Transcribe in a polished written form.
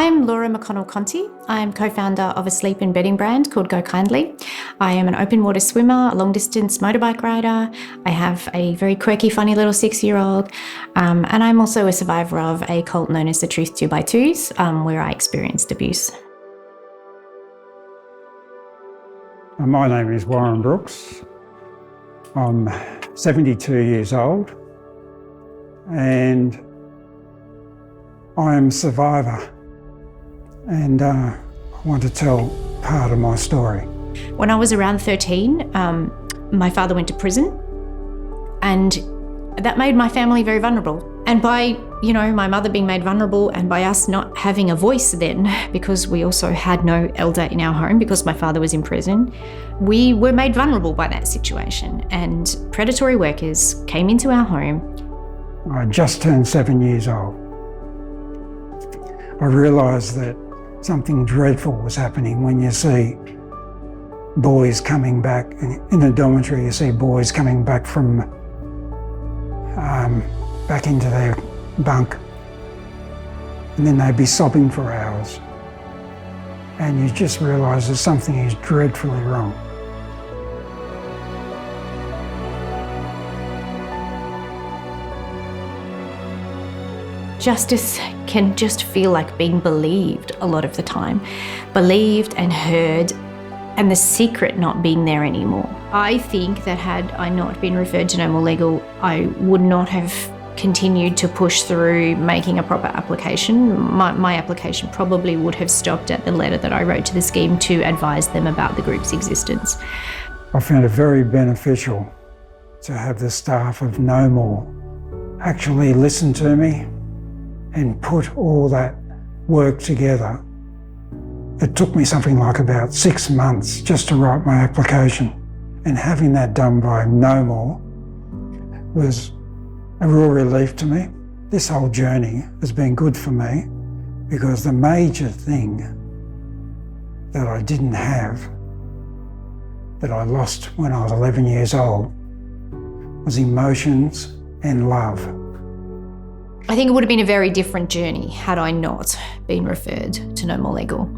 I'm Laura McConnell-Conti. I'm co-founder of a sleep and bedding brand called Go Kindly. I am an open water swimmer, a long distance motorbike rider. I have a very quirky, funny little 6-year-old. And I'm also a survivor of a cult known as the Truth 2x2s, where I experienced abuse. My name is Warren Brooks. I'm 72 years old and I am a survivor, and I want to tell part of my story. When I was around 13, my father went to prison, and that made my family very vulnerable. And by, my mother being made vulnerable, and by us not having a voice then, because we also had no elder in our home because my father was in prison, we were made vulnerable by that situation. And predatory workers came into our home. I just turned 7 years old. I realised that something dreadful was happening when you see boys coming back. In a dormitory, you see boys coming back from back into their bunk, and then they'd be sobbing for hours. And you just realise that something is dreadfully wrong. Justice can just feel like being believed a lot of the time. Believed and heard, and the secret not being there anymore. I think that had I not been referred to No More Legal, I would not have continued to push through making a proper application. My application probably would have stopped at the letter that I wrote to the scheme to advise them about the group's existence. I found it very beneficial to have the staff of No More actually listen to me and put all that work together. It took me something like about 6 months just to write my application, and having that done by No More was a real relief to me. This whole journey has been good for me because the major thing that I didn't have, that I lost when I was 11 years old, was emotions and love. I think it would have been a very different journey had I not been referred to No More Legal.